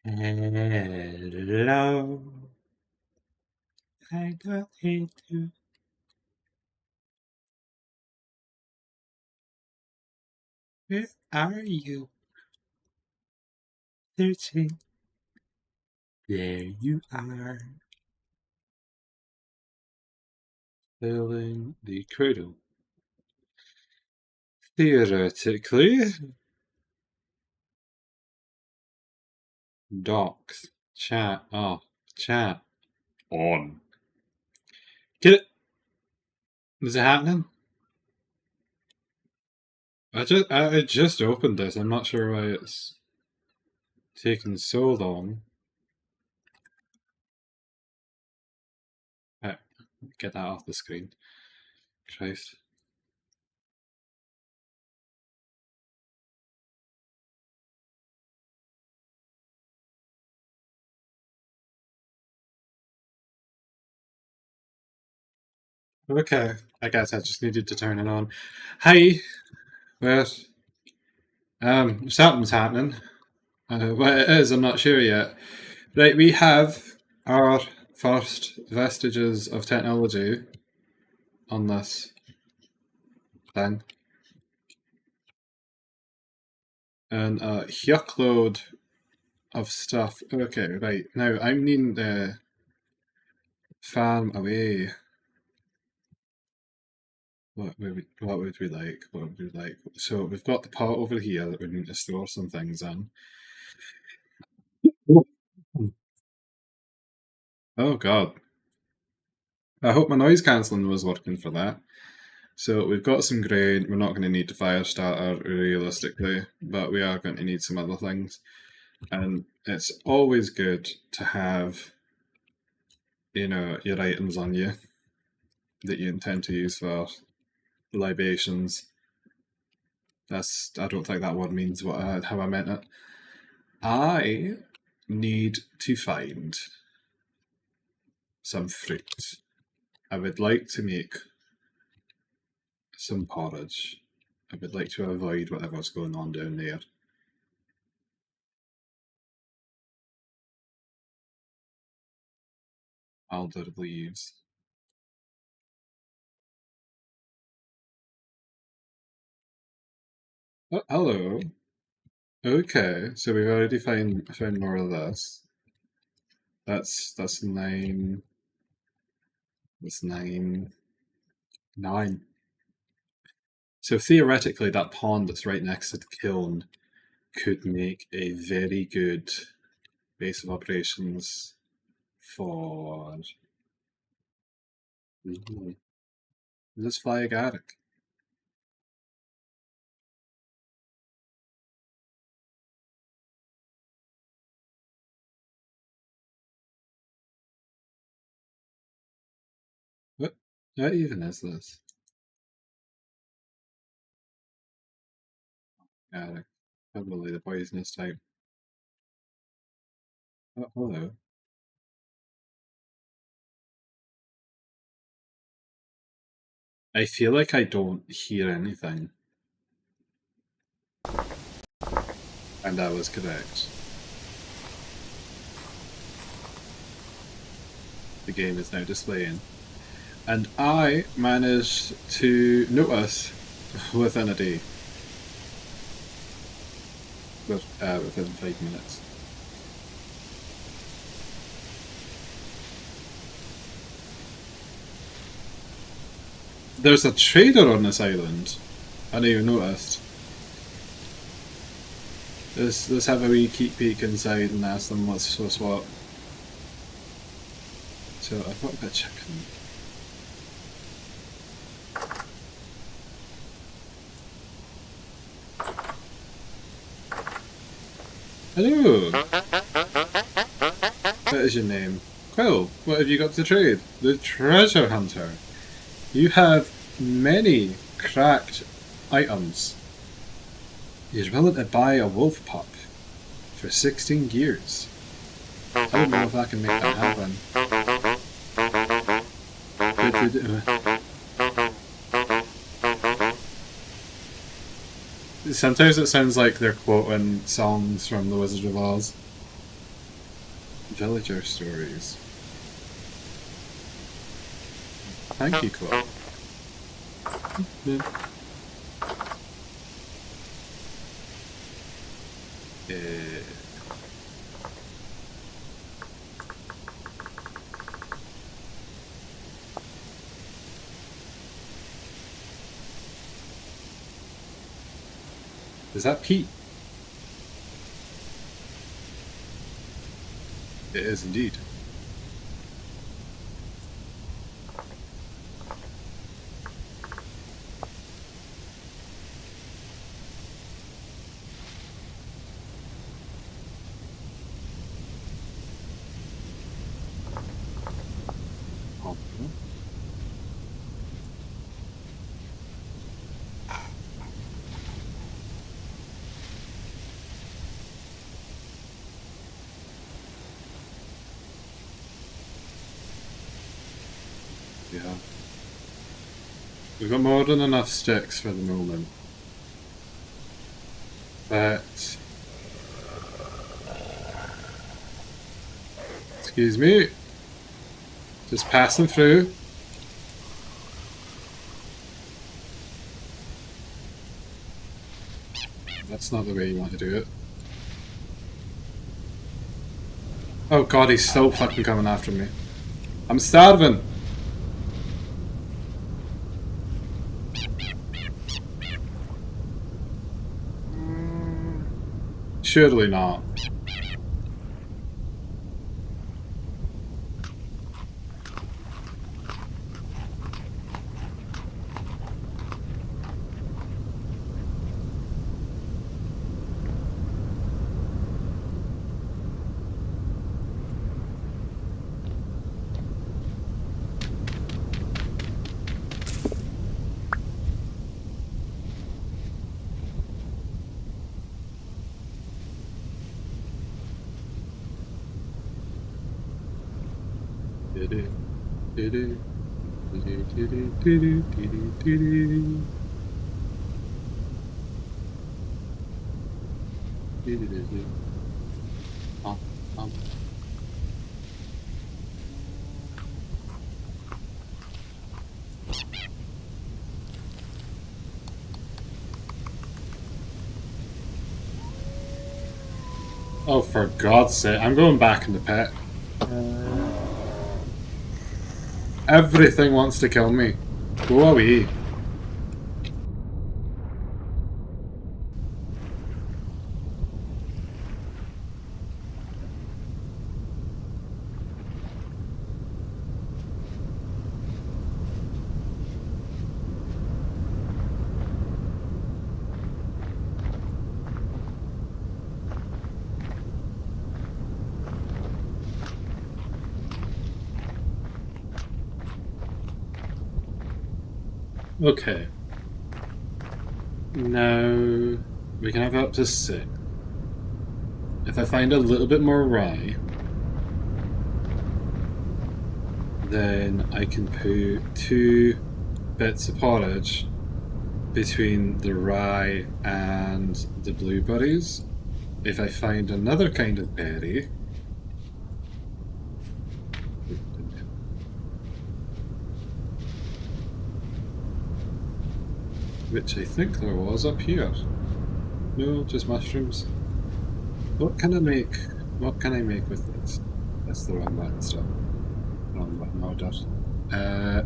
Hello, I got it too. Where are you? Searching. There you are. Filling the cradle. Theoretically, docs. Chat off. Chat on. Get it? Is it happening? I just opened this. I'm not sure why it's taking so long. Get that off the screen. Christ. Okay, I guess I just needed to turn it on. Hi, yes. Something's happening. What it is, I'm not sure yet. Right, we have our first vestiges of technology on this thing. And a yuckload of stuff. Okay, right. Now, I'm needing to farm away. What would we like? What would we like? So we've got the pot over here that we need to store some things in. Oh god. I hope my noise cancelling was working for that. So we've got some grain. We're not going to need the fire starter realistically, but we are going to need some other things. And it's always good to have, your items on you that you intend to use for libations. I don't think that word means how I meant it. I need to find some fruit. I would like to make some porridge. I would like to avoid whatever's going on down there. Alder leaves. Oh, hello. Okay, so we've already found more of this. That's 9. That's 9. 9. So theoretically, that pond that's right next to the kiln could make a very good base of operations for. Let's fly agaric. What even is this? Agaric. Probably the poisonous type. Oh, hello. I feel like I don't hear anything. And I was correct. The game is now displaying. And I managed to notice within a day. Within 5 minutes. There's a trader on this island. I know you noticed. Let's have a wee peek inside and ask them what's what. So I've got a bit of chicken. Hello! What is your name? Quill, what have you got to trade? The treasure hunter. You have many cracked items. You're willing to buy a wolf pup for 16 gears. I don't know if I can make that happen. Sometimes it sounds like they're quoting songs from The Wizard of Oz. Villager stories. Thank you, Chloe. Is that Pete? It is indeed. Yeah. We've got more than enough sticks for the moment. But... Excuse me. Just passing through. That's not the way you want to do it. Oh god, he's so fucking coming after me. I'm starving! Surely not. Oh, for God's sake, I'm going back in the pit. Everything wants to kill me. Go away. Okay. Now we can have up to 6. If I find a little bit more rye, then I can put 2 bits of porridge between the rye and the blueberries. If I find another kind of berry, which I think there was up here. No, just mushrooms. What can I make? What can I make with this? That's the wrong button still. Wrong button order.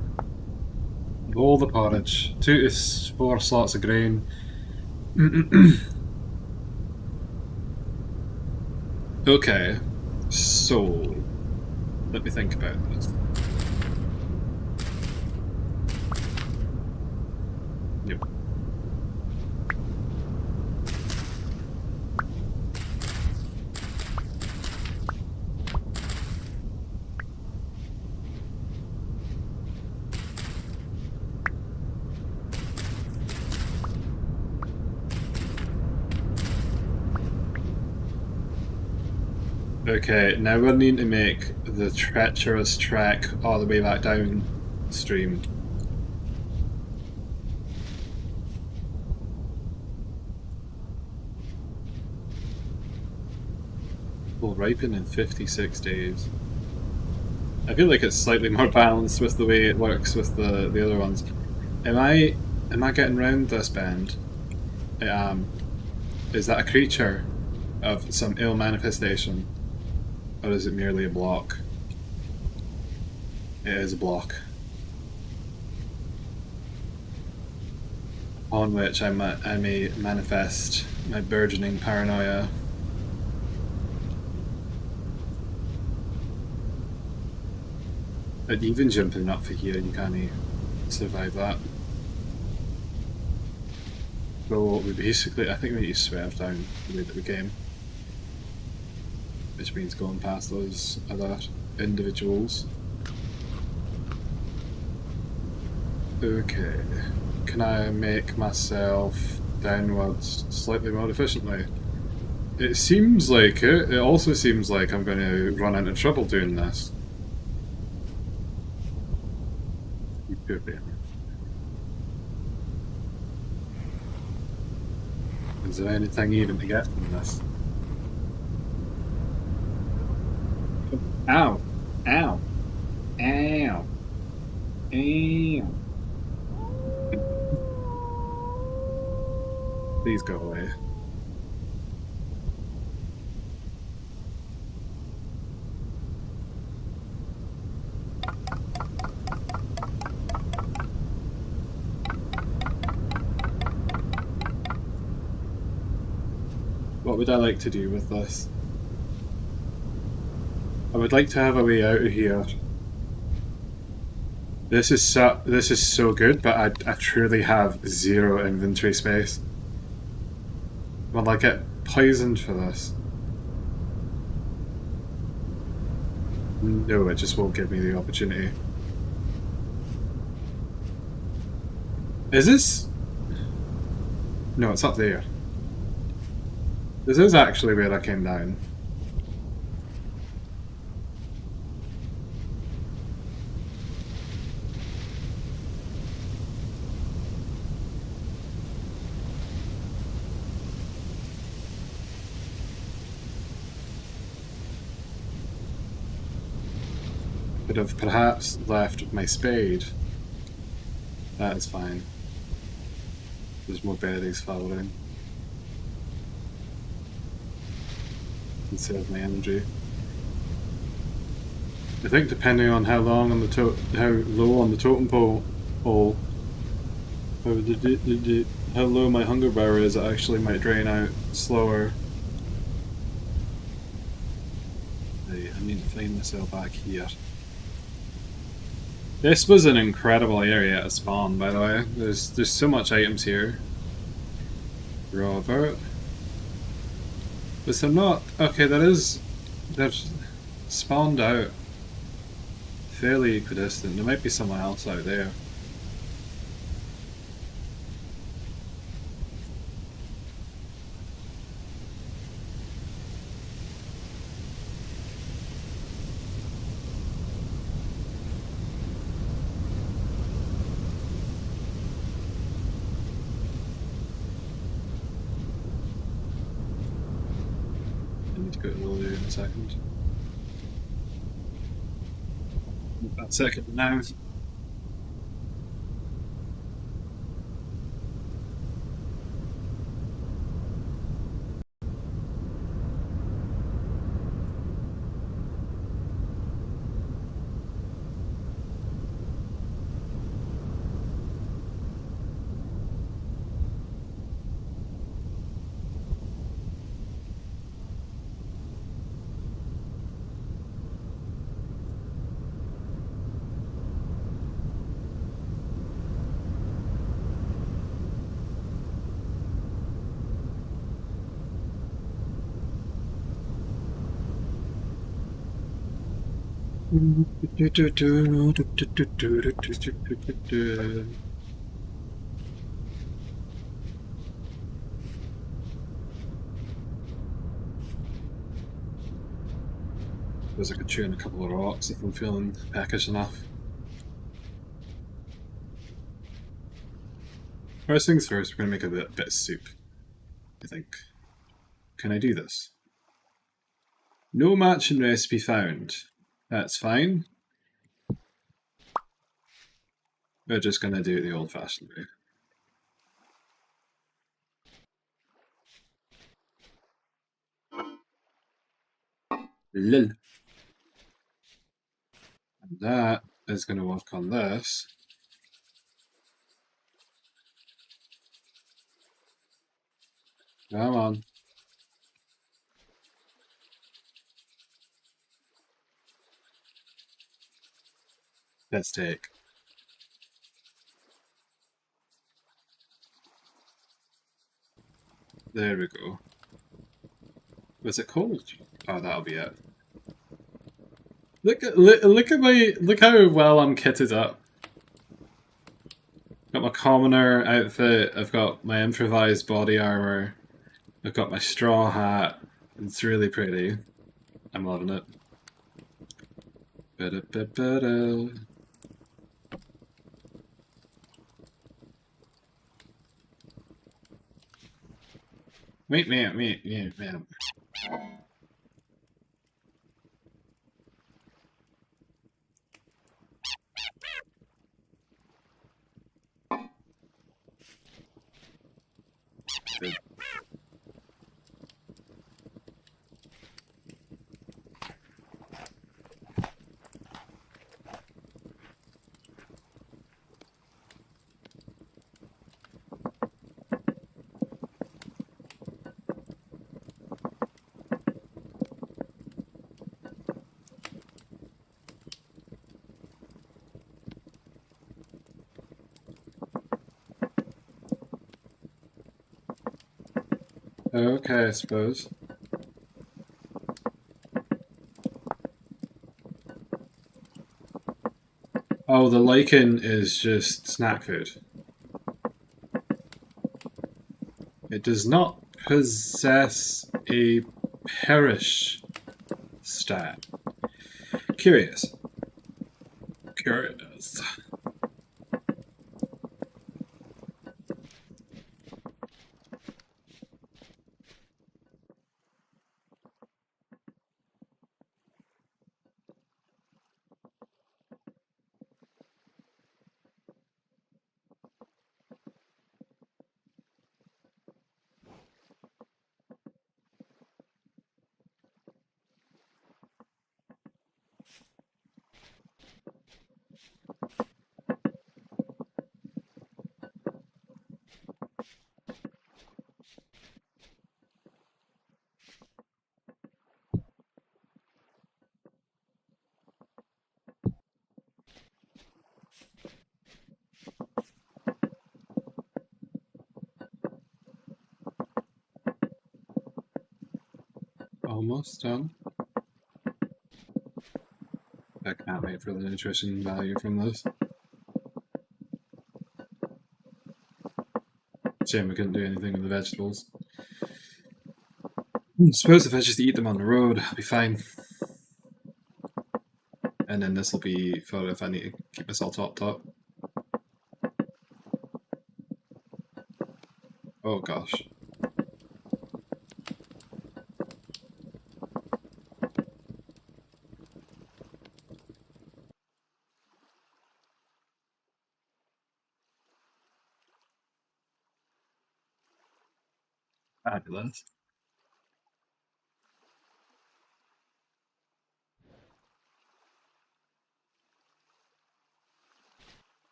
Roll the porridge. 2 to 4 slots of grain. Okay, so let me think about this. Yep. Okay, now we're needing to make the treacherous trek all the way back downstream. will ripen in 56 days. I feel like it's slightly more balanced with the way it works with the other ones. Am I getting round this bend? I am. Is that a creature of some ill manifestation? Or is it merely a block? It is a block. On which I may manifest my burgeoning paranoia. And even jumping up for here, you can't survive that. So we basically, I think we need to swerve down the way that we came. Which means going past those other individuals. Okay. Can I make myself downwards slightly more efficiently? It seems like it. It also seems like I'm going to run into trouble doing this. You could be. Is there anything even to get from this? Ow! Ow! Ow! Ow! Please go away. What would I like to do with this? I would like to have a way out of here. This is so good, but I truly have zero inventory space. Will I get poisoned for this? No, it just won't give me the opportunity. Is this? No, it's up there. This is actually where I came down. Could have perhaps left my spade. That is fine. There's more berries flowering. Conserve my energy. I think depending on how long on the how low on the totem pole, how low my hunger bar is, it actually might drain out slower. I need to find myself back here. This was an incredible area to spawn, by the way. There's so much items here. Robert. Was there not? Okay, they're spawned out fairly equidistant. There might be someone else out there. I need to go to Lily in a second. A second now. Suppose I could chew in a couple of rocks if I'm feeling peckish enough. First things first, we're going to make a bit of soup. I think. Can I do this? No matching recipe found. That's fine. We're just going to do it the old-fashioned way. Lil. And that is going to work on this. Come on. Let's take. There we go. Was it cold? Oh, that'll be it. Look how well I'm kitted up. Got my commoner outfit. I've got my improvised body armor. I've got my straw hat. It's really pretty. I'm loving it. Ba-da-ba-ba-da. Wait. Okay, I suppose. Oh, the lichen is just snack food. It does not possess a perish stat. Curious. Almost done. I can't wait for the nutrition value from this. Shame we couldn't do anything with the vegetables. I suppose if I just eat them on the road, I'll be fine. And then this will be for if I need to keep myself topped up. Oh gosh. Fabulous.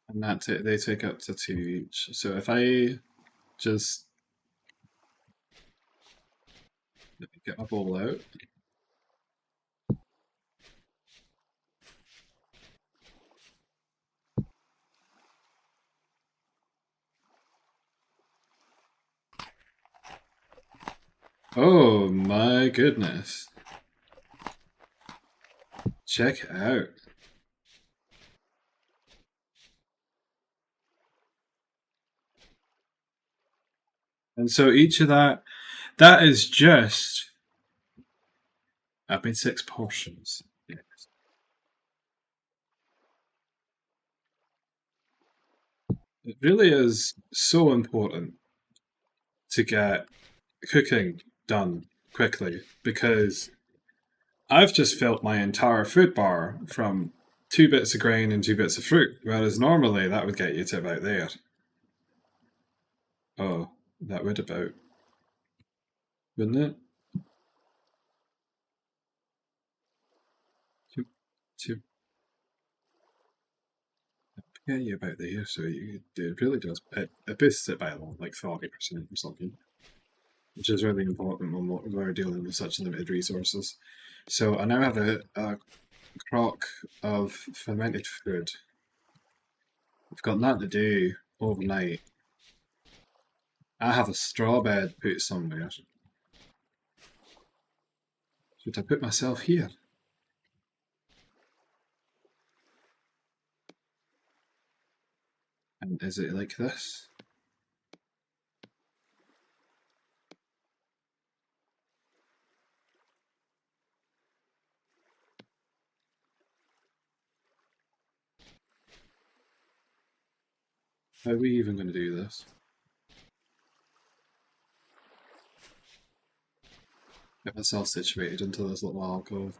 And they take up to 2 each. So if I just let me get my bowl out. Oh my goodness. Check it out. And so each of that is just, I've made 6 portions. Yes. It really is so important to get cooking done quickly because I've just filled my entire food bar from 2 bits of grain and 2 bits of fruit, whereas normally that would get you to about there. Oh, that would about, wouldn't it? To get you about there, so it really does. It boosts it by like 40% or something, which is really important when we're dealing with such limited resources. So I now have a crock of fermented food. I've got that to do overnight. I have a straw bed put somewhere. Should I put myself here? And is it like this? How are we even going to do this? Get myself situated into this little alcove.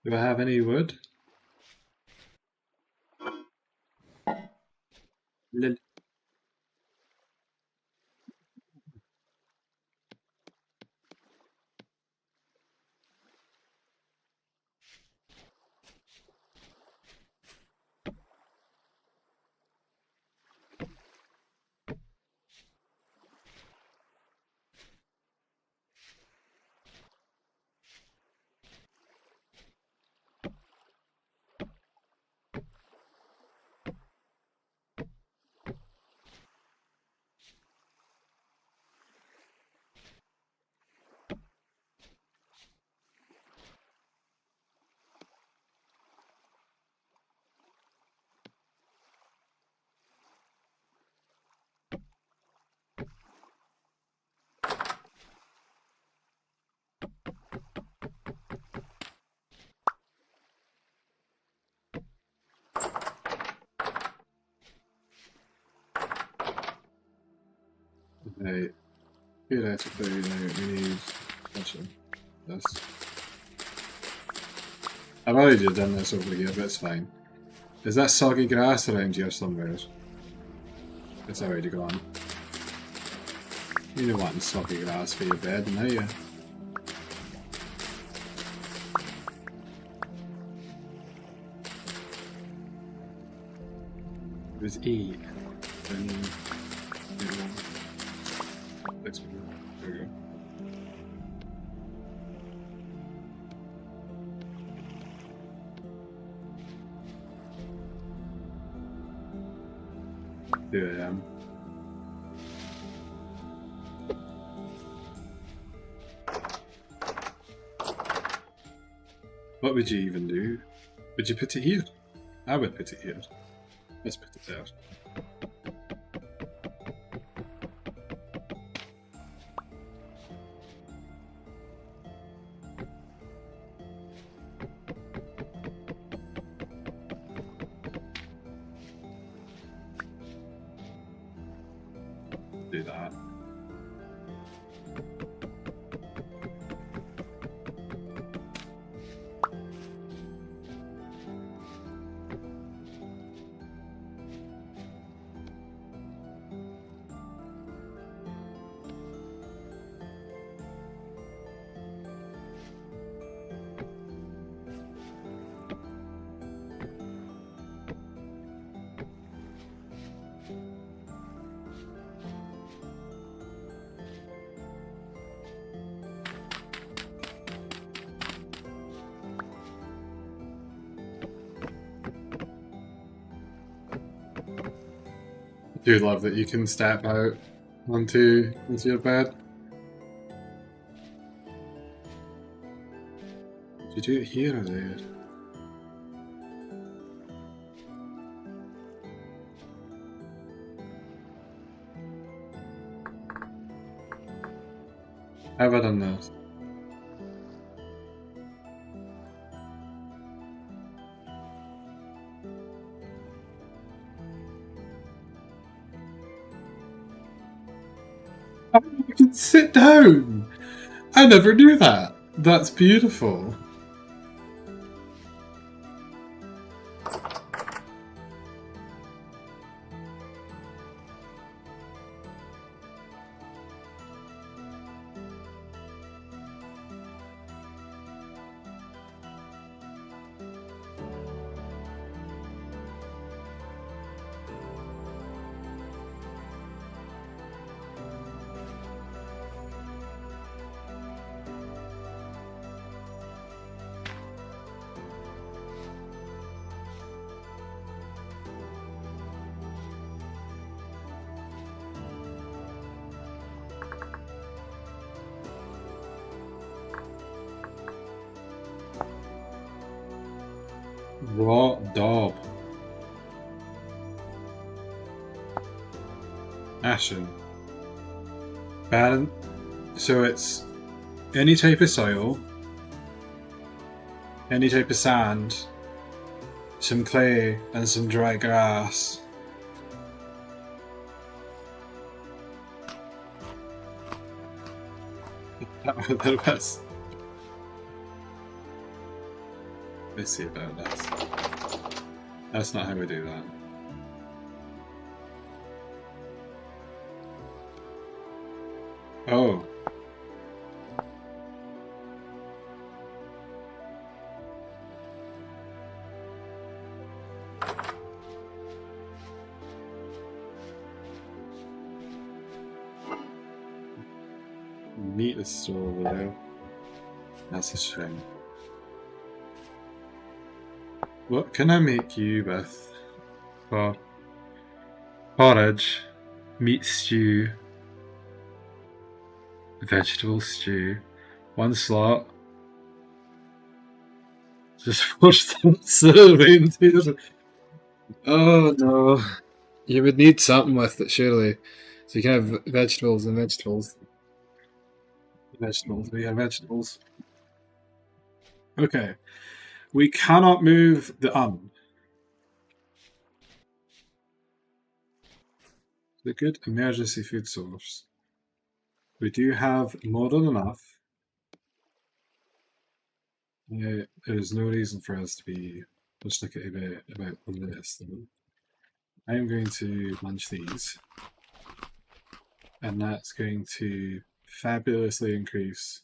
Do I have any wood? Lil. Right. Theoretically, we need this. I've already done this over here, but it's fine. Is that soggy grass around here somewhere? It's already gone. You don't want soggy grass for your bed, now you? It was 8. Then there we go. Here I am. What would you even do? Would you put it here? I would put it here. Let's put it there. Do that. do love that you can step out onto your bed. Did you do it here or there? How have I done this? You can sit down! I never knew that! That's beautiful. Raw daub. Ashen. Barren. So it's any type of soil, any type of sand, some clay, and some dry grass. The best. Let's see about that. That's not how we do that. Oh. Meat is still over there. That's a shame. What can I make you with? For porridge, meat stew, vegetable stew, one slot. Just force the reindeer. Oh no. You would need something with it, surely. So you can have vegetables and vegetables. Vegetables, we have vegetables. Okay. We cannot move the The good emergency food source. We do have more than enough. There's no reason for us to be just looking about this. I'm going to munch these, and that's going to fabulously increase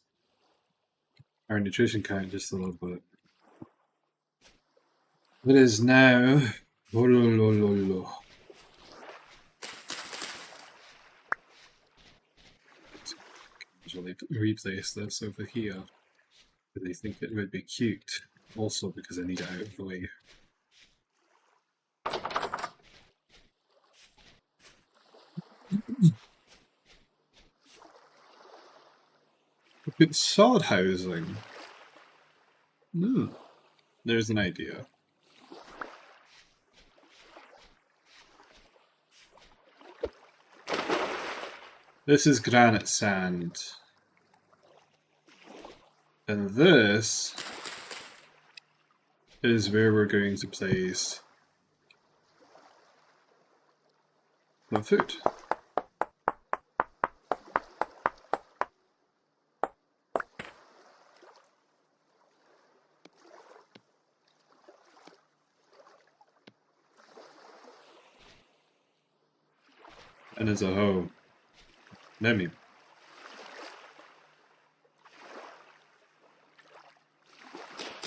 our nutrition count just a little bit. It is now. Usually replace this over here. But I think it would be cute, also because I need it out of the way. It's sod housing. No. There's an idea. This is granite sand. And this is where we're going to place the food. And as a whole, let me.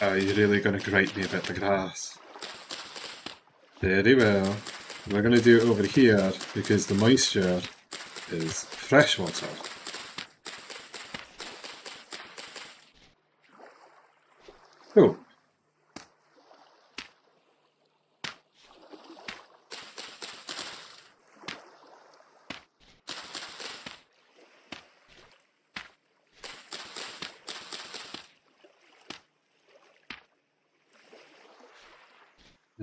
Are you really going to grate me about the grass? Very well. We're going to do it over here because the moisture is fresh water. Cool.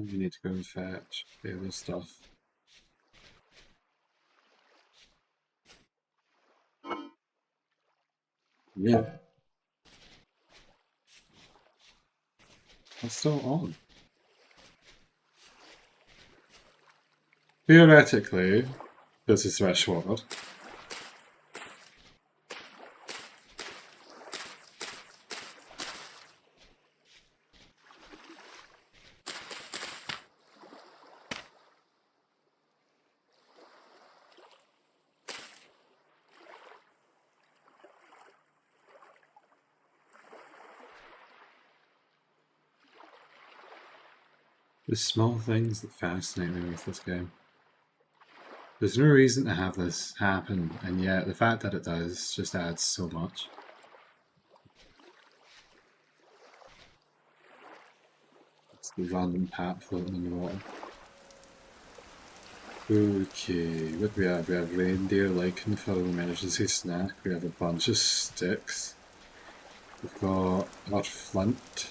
And we need to go and fetch the other stuff. Yeah. It's still on. Theoretically, there's a threshold. The small things that fascinate me with this game. There's no reason to have this happen, and yet the fact that it does just adds so much. It's the random pat floating in the water. Okay, what do we have? We have reindeer, lichen for an emergency snack. We have a bunch of sticks. We've got our flint.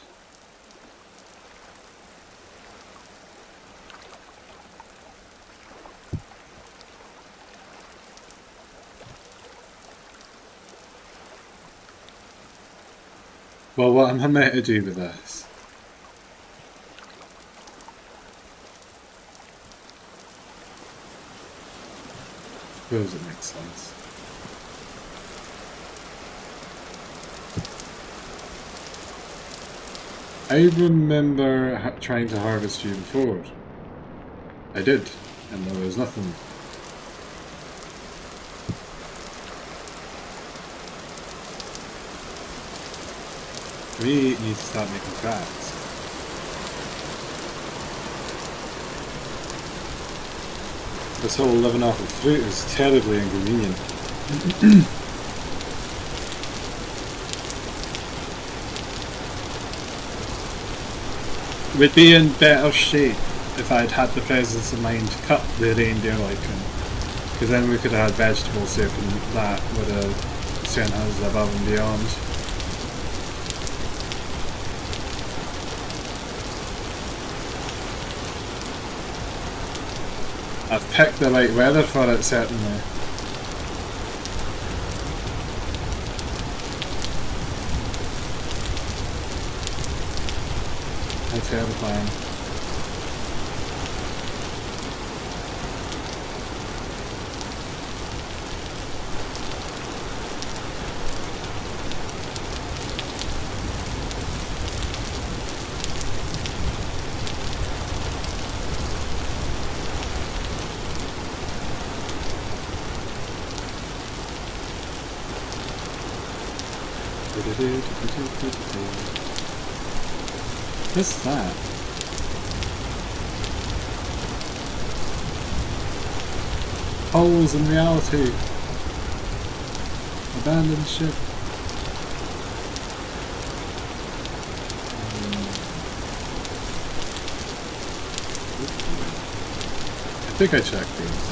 Well, what am I meant to do with this? I suppose it makes sense. I remember trying to harvest you before. I did, and there was nothing. We need to start making crafts. This whole living off of fruit is terribly inconvenient. We'd be in better shape if I'd had the presence of mind to cut the reindeer lichen, because then we could have had vegetable soup and that would have sent us above and beyond. I've picked the right weather for it, certainly. How terrifying. What's that? Holes in reality. Abandoned ship. I think I checked these.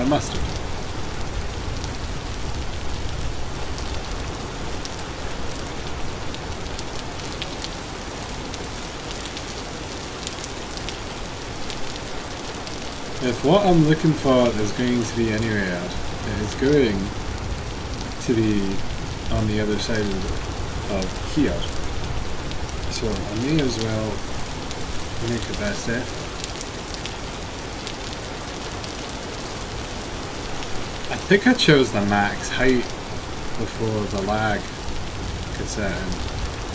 I must have. If what I'm looking for is going to be anywhere, it is going to be on the other side of here. So I may as well make the best effort. I think I chose the max height before the lag could set in.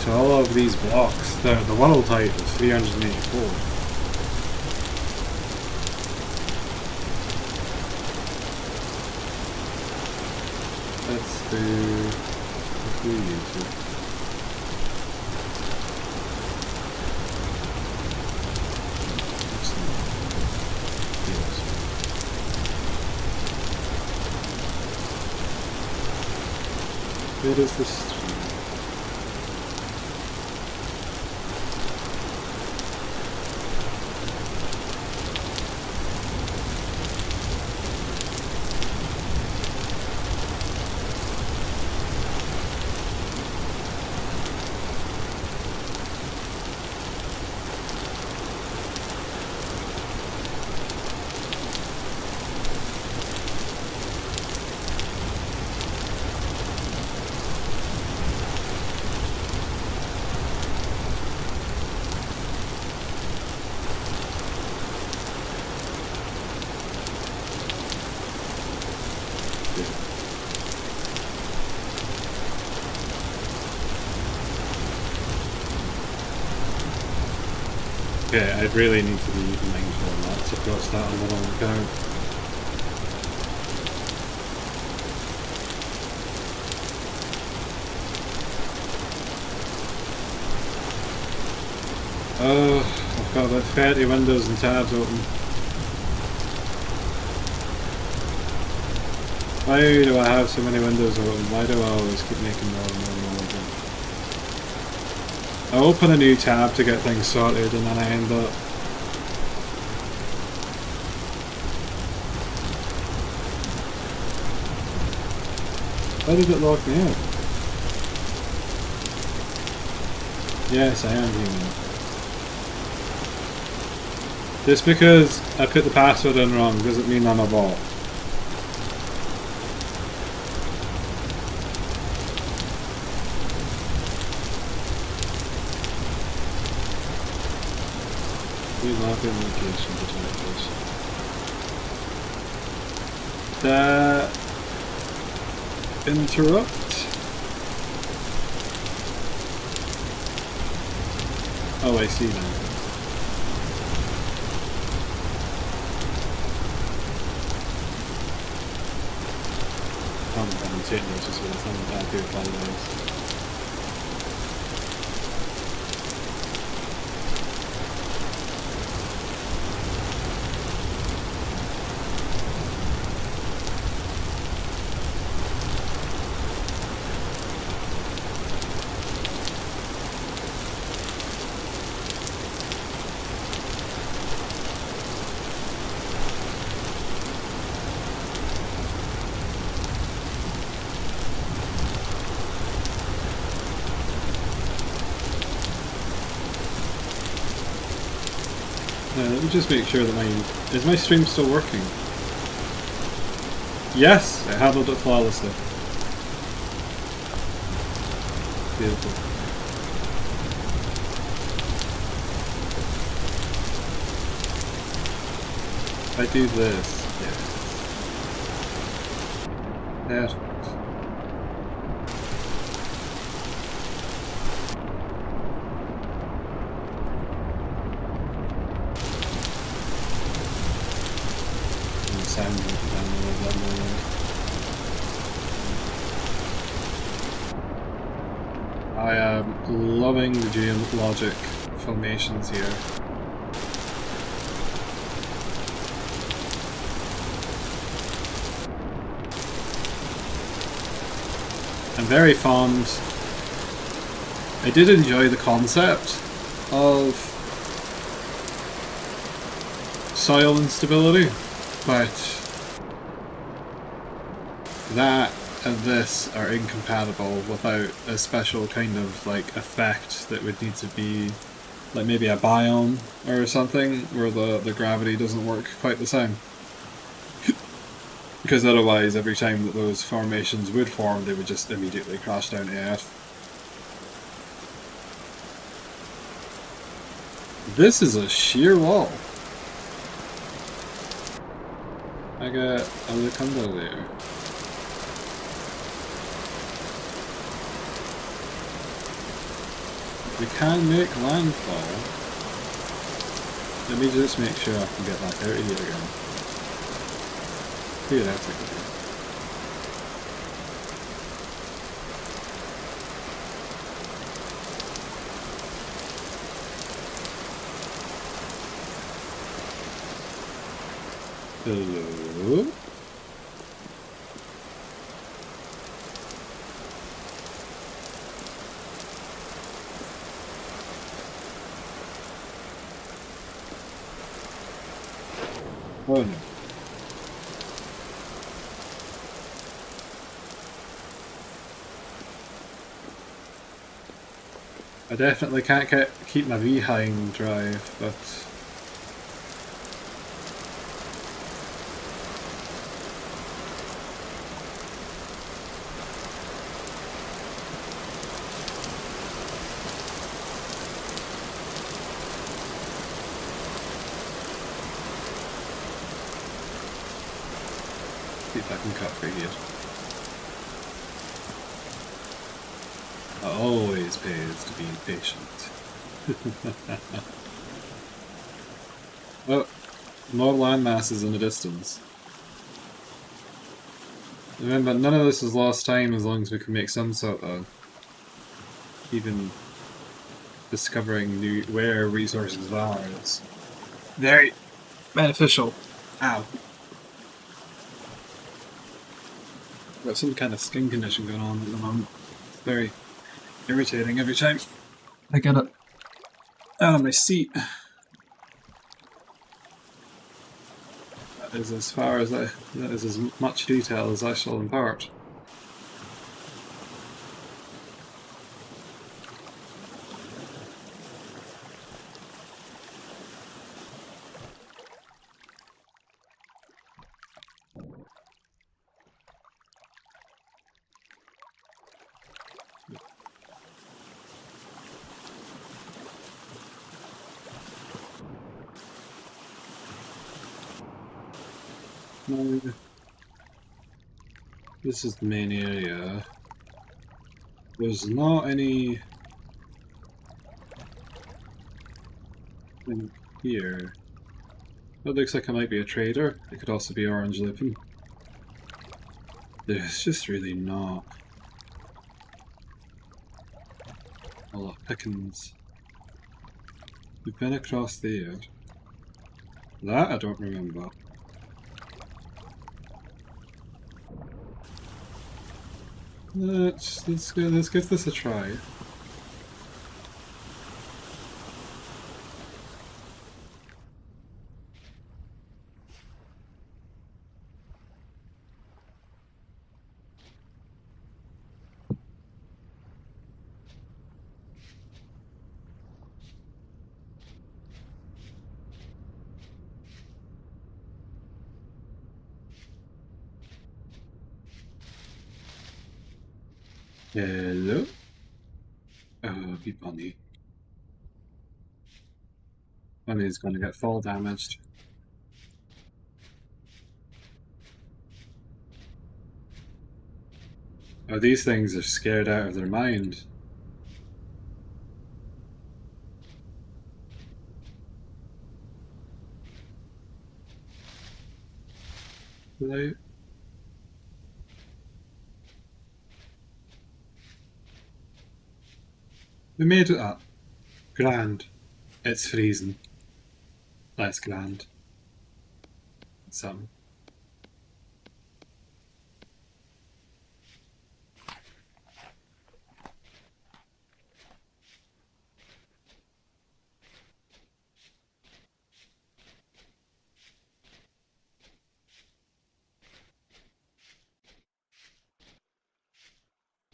So all of these blocks, the world height is 384. Let's do YouTube. Where is this stream? Okay, I really need to be mindful not to cross that on the wrong account. Oh, I've got about 30 windows and tabs open. Why do I have so many windows open? Why do I always keep making more and more and more again? I open a new tab to get things sorted and then I end up... Why did it lock me out? Yes, I am human. Just because I put the password in wrong doesn't mean I'm a bot. We log in location detectors. That interrupt? Oh, I see now. I'm taking notice of this. I do apologize. Let me just make sure that is my stream still working? Yes, I handled it flawlessly. Beautiful. If I do this, yes. Perfect. I am loving the geologic formations here. I'm very fond. I did enjoy the concept of soil instability, but that and this are incompatible without a special kind of like effect that would need to be like maybe a biome or something where the gravity doesn't work quite the same. Because otherwise every time that those formations would form they would just immediately crash down to earth. This is a sheer wall. I got a Lacunda there. We can make landfall. Let me just make sure I can get back out of here again. Theoretically. Hello? Oh no. I definitely can't keep my behind drive, but see if I can cut through here. It always pays to be patient. Oh, more land masses in the distance. Remember, none of this is lost time as long as we can make some sort of even discovering new where resources are is very beneficial. Ow. Got some kind of skin condition going on at the moment. It's very irritating every time I get up out of my seat. That is as far as that is as much detail as I shall impart. No, this is the main area. There's not any in here. That looks like it might be a trader. It could also be orange lippin. There's just really not a lot of pickings. We've been across there. That I don't remember. Let's give this a try. Hello? Oh, be bunny. Bunny's gonna get fall damaged. Oh, these things are scared out of their mind. They made it up. Grand. It's freezing. That's grand. Some.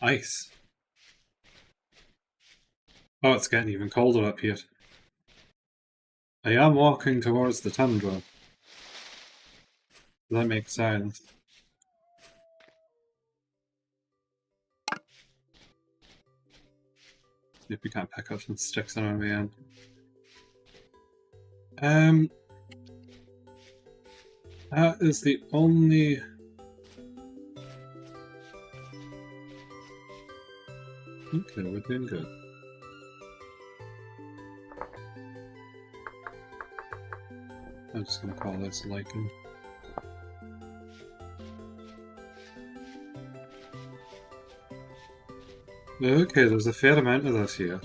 Ice. Oh, it's getting even colder up here. I am walking towards the tundra. That makes sense. If we can't pick up some sticks on our way in. That is the only... Okay, we're doing good. I'm just gonna call this lichen. Okay, there's a fair amount of this here.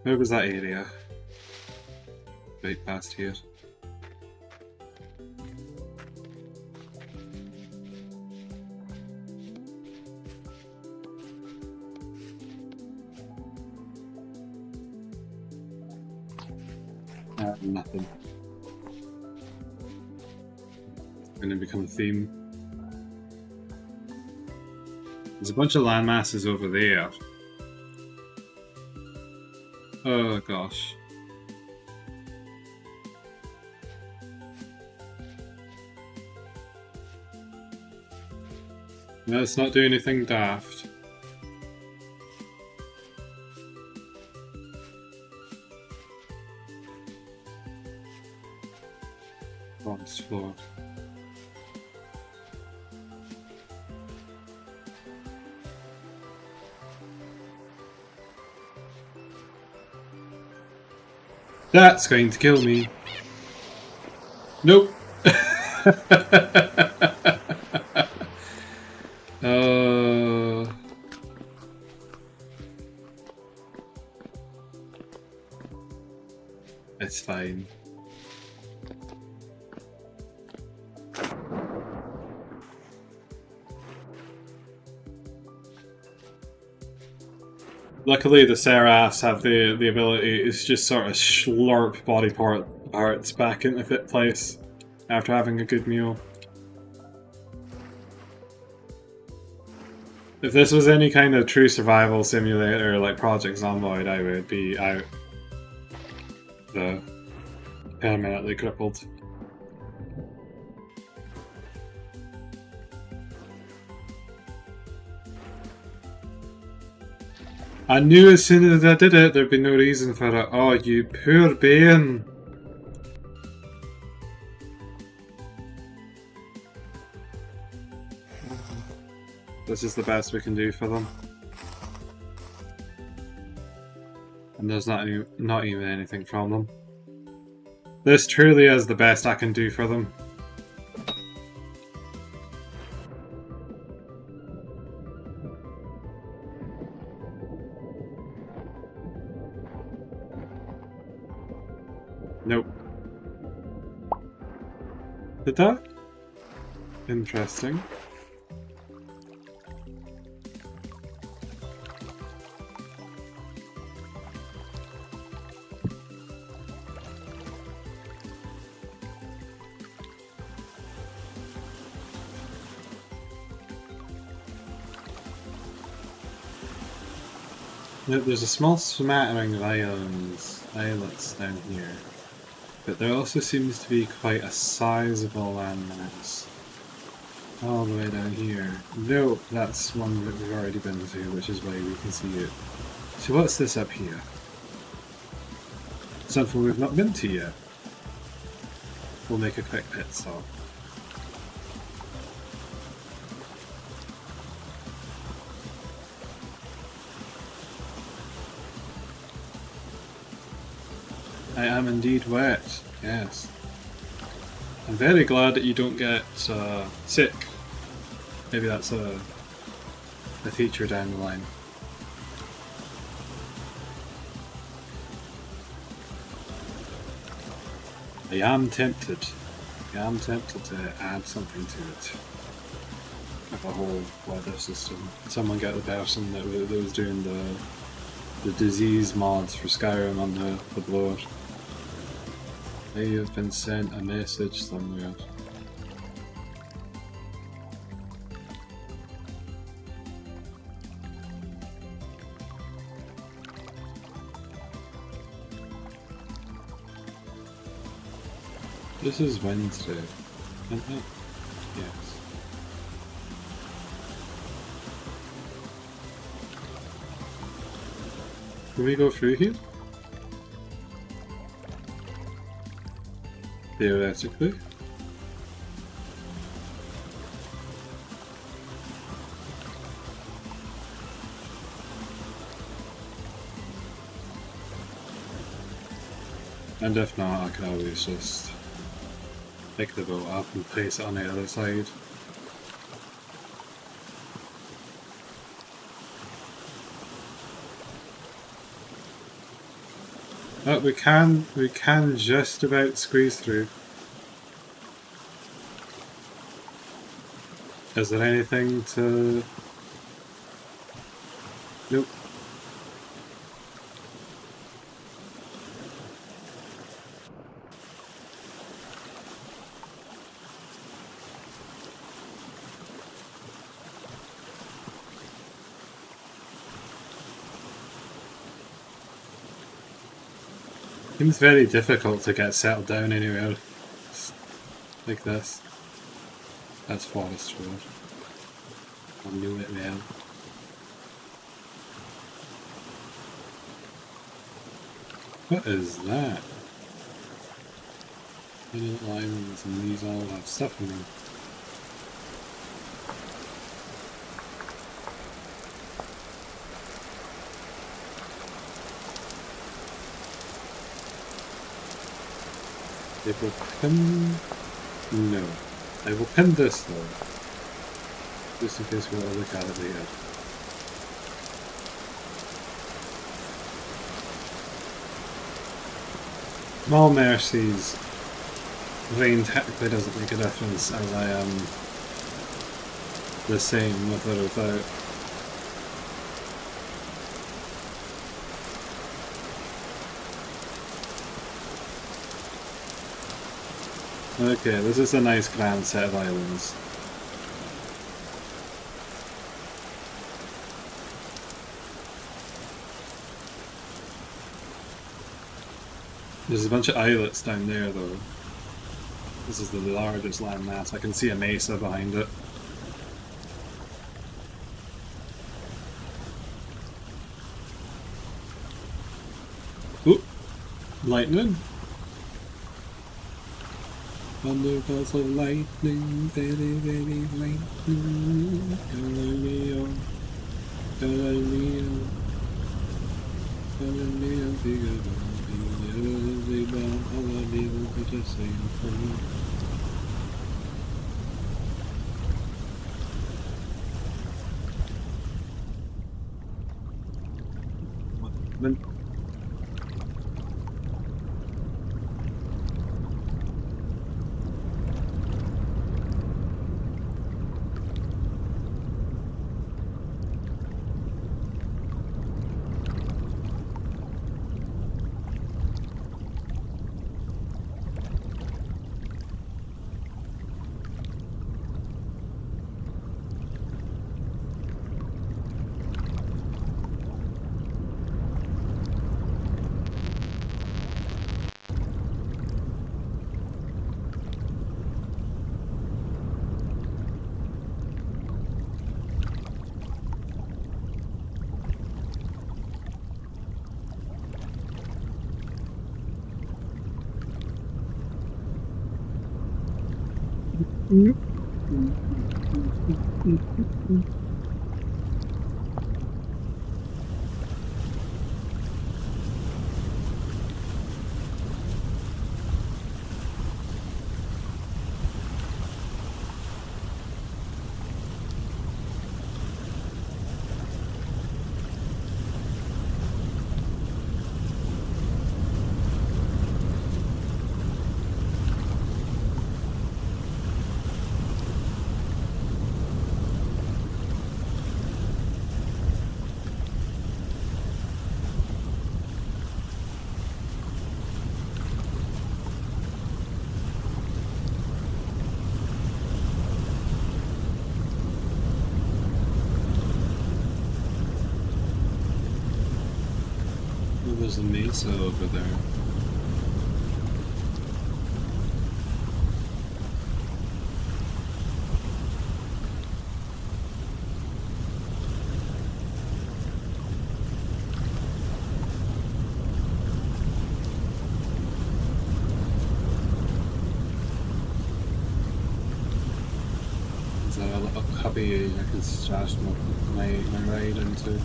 Where was that area? Right past here. Nothing. It's going to become a theme. There's a bunch of land masses over there. Oh gosh. Let's not do anything daft. bronze floor. That's going to kill me. Nope. It's fine. Luckily, the Seraphs have the ability to just sort of slurp body parts back into fit place after having a good meal. If this was any kind of true survival simulator like Project Zomboid, I would be out. Permanently crippled. I knew as soon as I did it, there'd be no reason for it. Oh, you poor Bane! This is the best we can do for them. And there's not even anything from them. This truly is the best I can do for them. Nope. Did that? Interesting. Nope, there's a small smattering of islets down here. But there also seems to be quite a sizable landmass all the way down here. No, that's one that we've already been to, which is why we can see it. So what's this up here? Something we've not been to yet. We'll make a quick pit stop. I am indeed wet, yes. I'm very glad that you don't get sick. Maybe that's a feature down the line. I am tempted. I am tempted to add something to it. Like a whole weather system. Someone get the person that was doing the disease mods for Skyrim on the blower. I have been sent a message somewhere. This is Wednesday, isn't it? Yes. Can we go through here? Theoretically. And if not, I can always just pick the boat up and place it on the other side. But we can just about squeeze through. Is there anything to... Nope. Seems very difficult to get settled down anywhere like this. That's Forest Road. I knew it well. What is that? Many little islands, and these all have stuff in them. It will pin... No. I will pin this though. Just in case we want to look at it later. Small mercies. Rain technically doesn't make a difference as I am the same with or without. Okay, this is a nice grand set of islands. There's a bunch of islets down there though. This is the largest landmass. I can see a mesa behind it. Oop! Lightning! Thunderbolts of lightning, very, very lightning. Galileo, Galileo, Galileo, Galileo, There's a mesa over there. Is there a little cubby I can stash my ride into?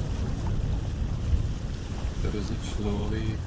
That isn't flowy.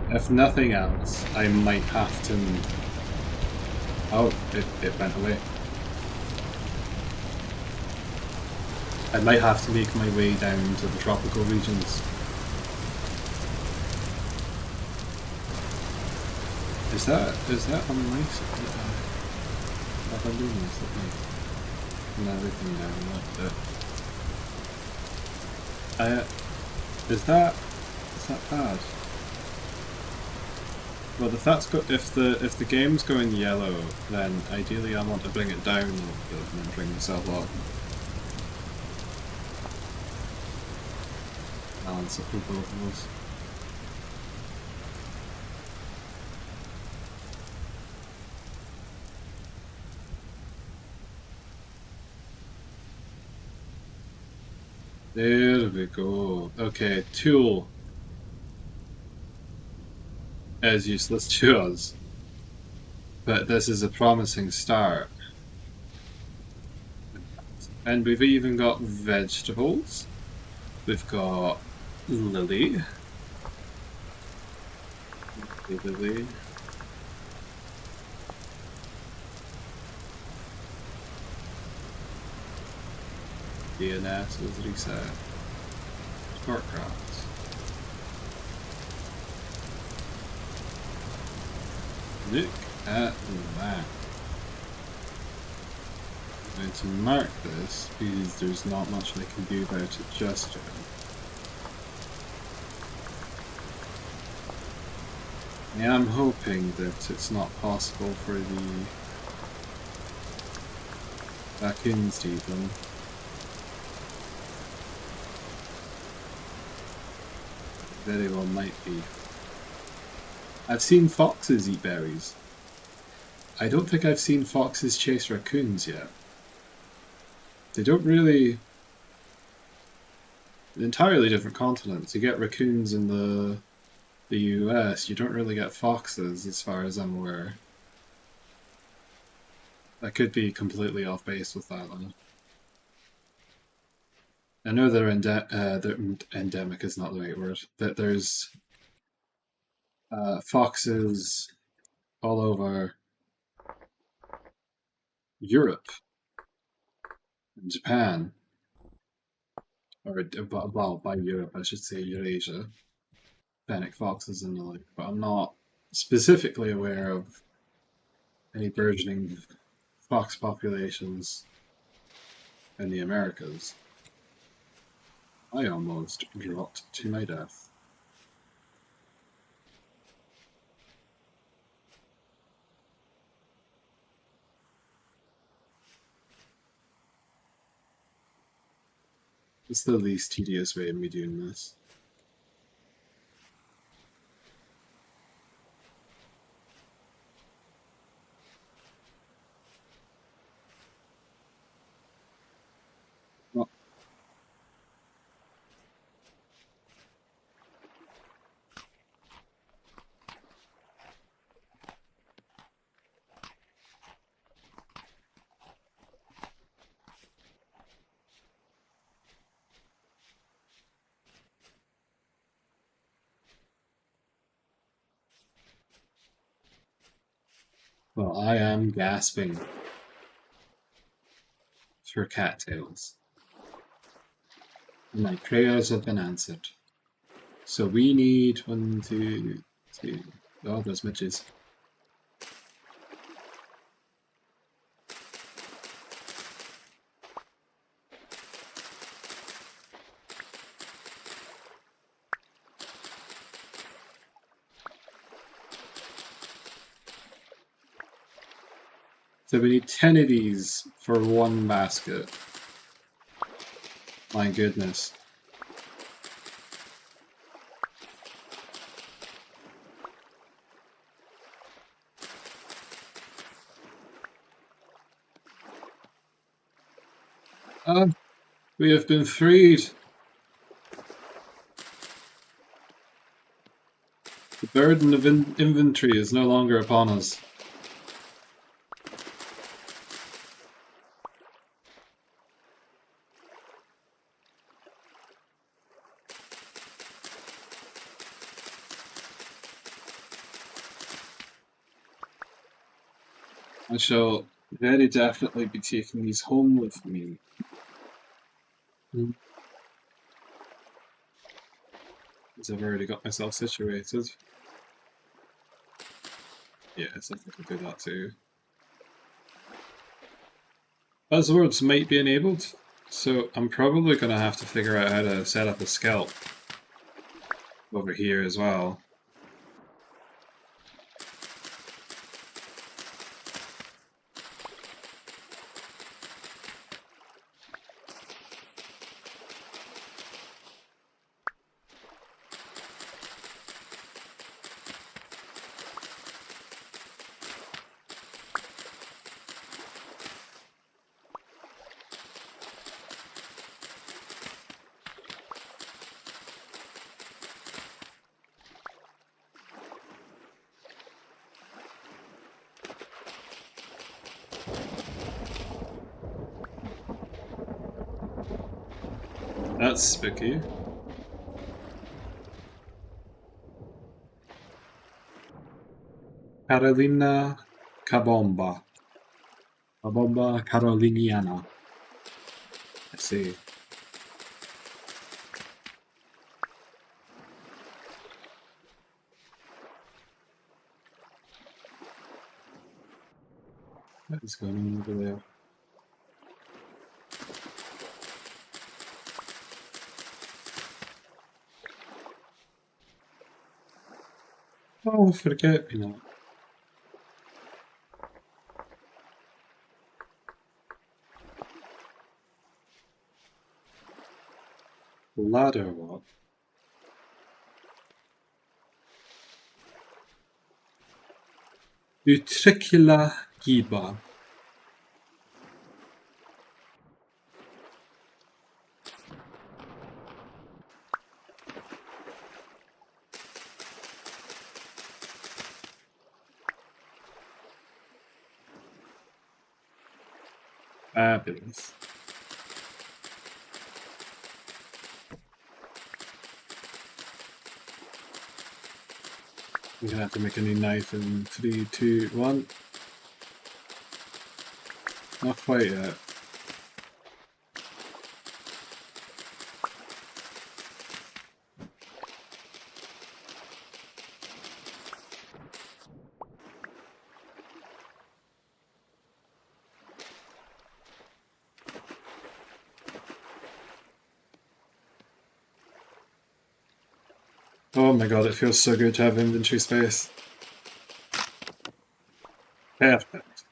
If nothing else, I might have to... Oh, it went away. I might have to make my way down to the tropical regions. Is that unnice? balloons. Let me turn everything down a little bit. Is that bad? Well, if the game's going yellow, then ideally I want to bring it down a little bit and then bring myself up. Balance up with both of us. There we go. Okay, tool. As useless to us. But this is a promising start. And we've even got vegetables. We've got lily. Lily. DNS was reset. Sparkcraft. Look at that. I'm going to mark this because there's not much I can do about it just yet. I am hoping that it's not possible for the akins to eat them. Very well might be. I've seen foxes eat berries. I don't think I've seen foxes chase raccoons yet. They don't really... Entirely different continents. You get raccoons in the US, you don't really get foxes as far as I'm aware. I could be completely off base with that one. I know they're endemic is not the right word. That there's foxes all over Europe and Japan, or well, by Europe I should say Eurasia. Fennec foxes and the like, but I'm not specifically aware of any burgeoning fox populations in the Americas. I almost dropped to my death. It's the least tedious way of me doing this. Well, I am gasping for cattails. My prayers have been answered. So we need 1, 2, 3. Oh, those midges. So we need 10 of these for one basket. My goodness. We have been freed. The burden of inventory is no longer upon us. I shall very definitely be taking these home with me. Because I've already got myself situated. Yes, I think I'll do that too. Buzzwords might be enabled, so I'm probably going to have to figure out how to set up a scalp over here as well. That's spooky. Carolina Cabomba. Cabomba Caroliniana. I see. What is going on over there? Oh, forget me not. Ladder what? Utricula giba. Fabulous. I'm gonna have to make a new knife in 3, 2, 1. Not quite yet. Oh my god, it feels so good to have inventory space. Perfect.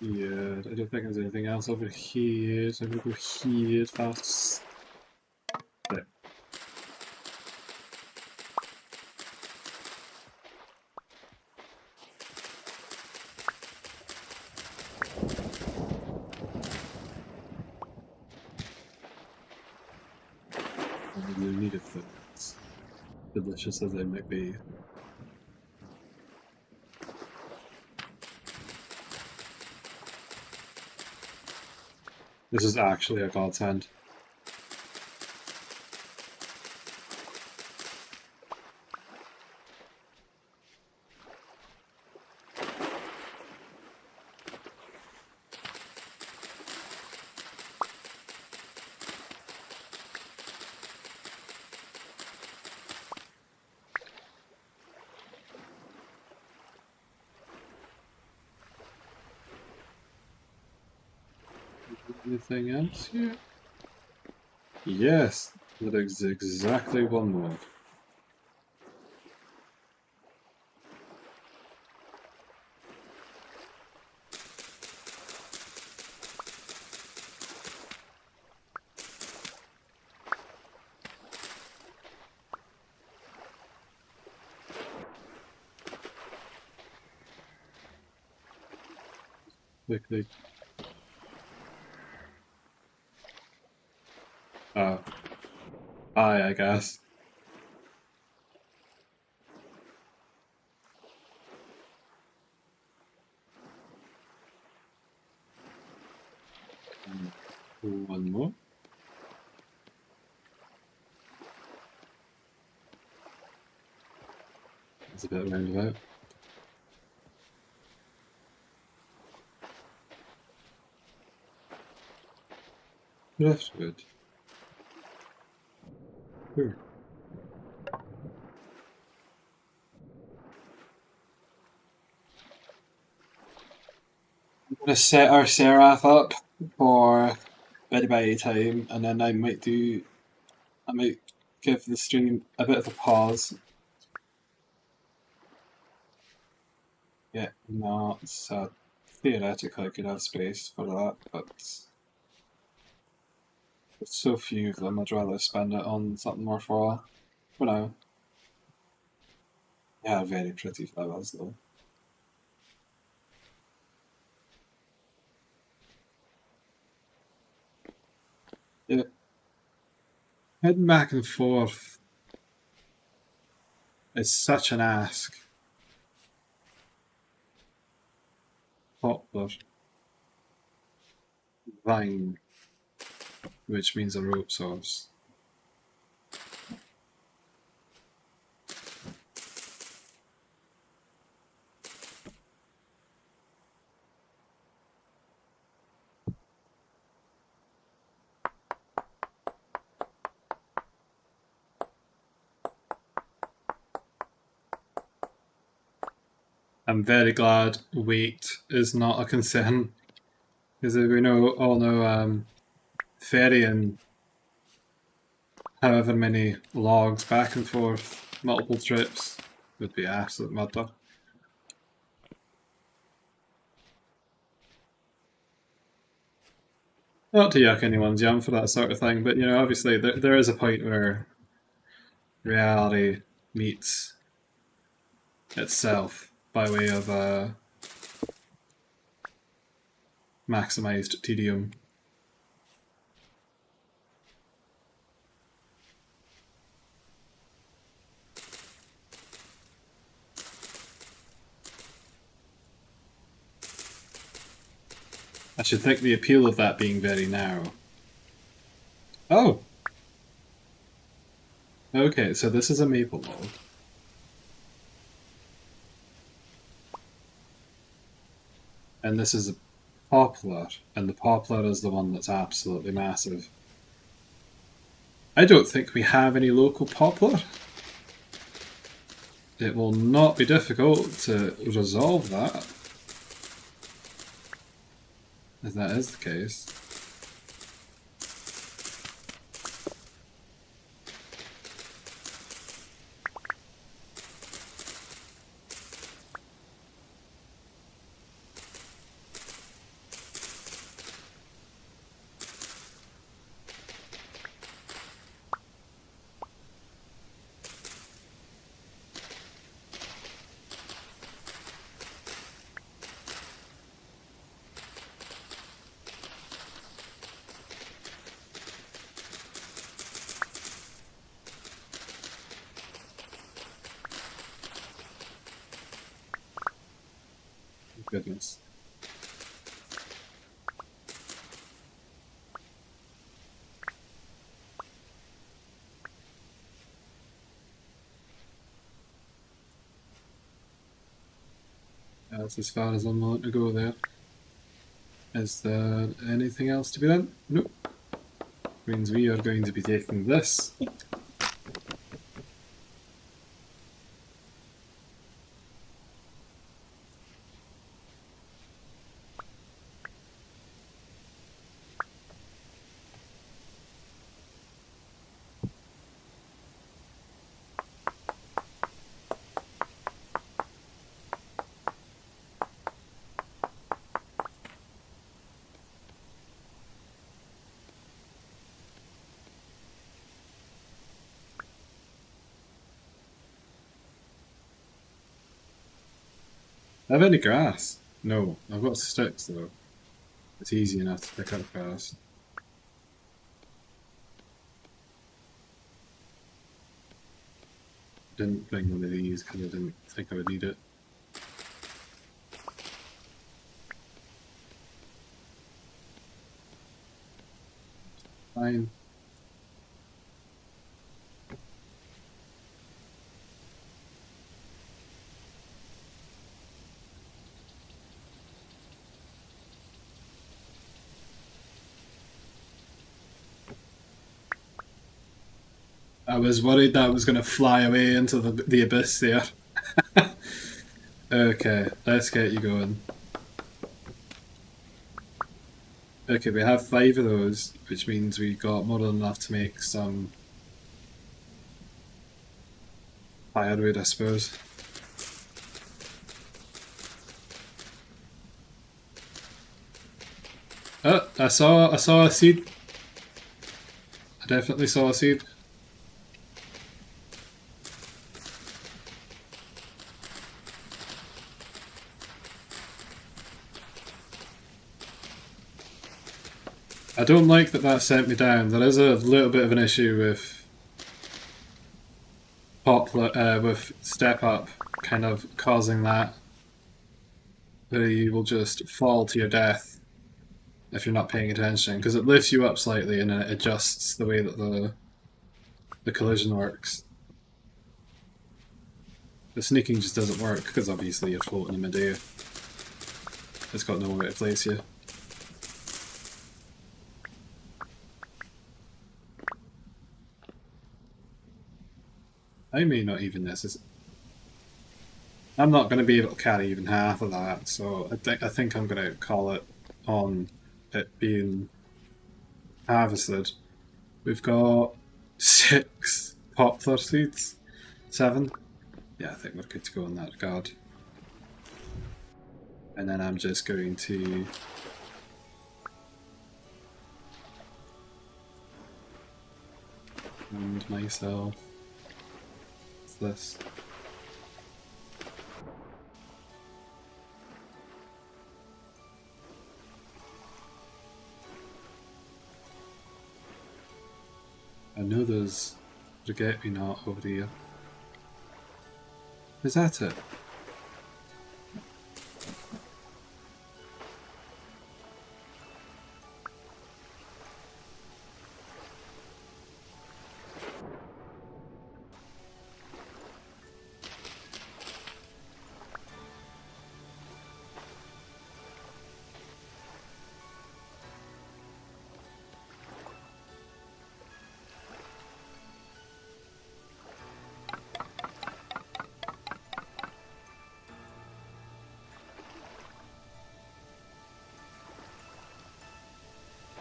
Yeah, I don't think there's anything else over here, so I'm gonna go here first. There. I really need a foot. Delicious as they might be. This is actually a godsend. Anything else here? Yes, that is exactly one more. Quickly. I guess. One more. It's a bit roundabout. Driftwood. Sure. I'm gonna set our Seraph up for bye time, and then I might give the stream a bit of a pause. Yeah, no, so theoretically I could have space for that, but with so few of them, I'd rather spend it on something more for now. Yeah, very pretty flowers though. Yeah. Heading back and forth is such an ask. Poplar. Vine. Which means a rope source. I'm very glad weight is not a concern. Because we all know ferrying however many logs back and forth, multiple trips, would be absolute murder. Not to yuck anyone's yum for that sort of thing, but obviously there is a point where reality meets itself by way of maximized tedium. I should think the appeal of that being very narrow. Oh! Okay, so this is a maple log. And this is a poplar, and the poplar is the one that's absolutely massive. I don't think we have any local poplar. It will not be difficult to resolve that, if that is the case. Goodness. That's as far as I'm willing to go there. Is there anything else to be done? Nope. Means we are going to be taking this. Have any grass? No, I've got sticks though. It's easy enough to pick up grass. Didn't bring one of these because I didn't think I would need it. Fine. I was worried that I was going to fly away into the abyss there. Okay, let's get you going. Okay, we have 5 of those, which means we got more than enough to make some firewood, I suppose. Oh, I saw a seed. I definitely saw a seed. I don't like that sent me down. There is a little bit of an issue with with step up kind of causing that, where you will just fall to your death if you're not paying attention, because it lifts you up slightly and then it adjusts the way that the collision works. The sneaking just doesn't work because obviously you're floating in midair. It's got no way to place you. I may not even necessarily. I'm not going to be able to carry even half of that, so I think I'm going to call it on it being harvested. We've got 6 poplar seeds. 7. Yeah, I think we're good to go in that regard. And then I'm just going to find myself. What's this? I know there's forget-me-not over here. Is that it?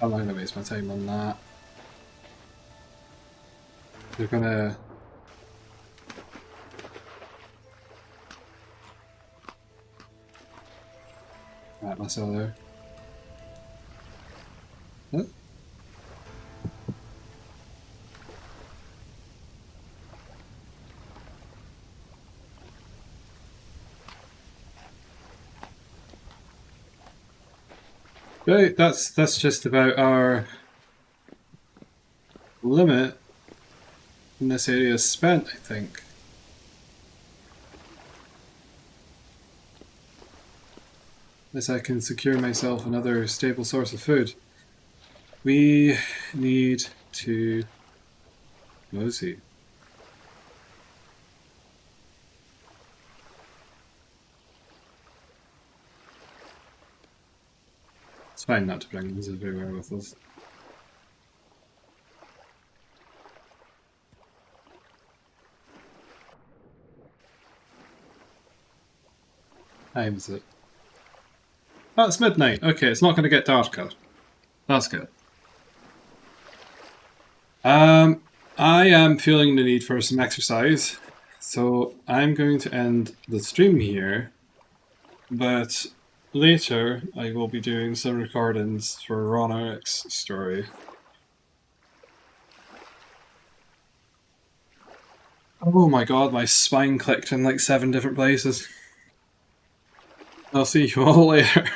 I'm not going to waste my time on that. We're going to... Right, that's all there. Huh? Right, that's just about our limit in this area is spent, I think. Unless I can secure myself another stable source of food. We need to mosey. It's fine not to bring these everywhere with us. Time is it? Oh, it's midnight. Okay, it's not going to get darker. That's good. I am feeling the need for some exercise, so I'm going to end the stream here, but later I will be doing some recordings for Ronaric's story. Oh my god, my spine clicked in like 7 different places. I'll see you all later.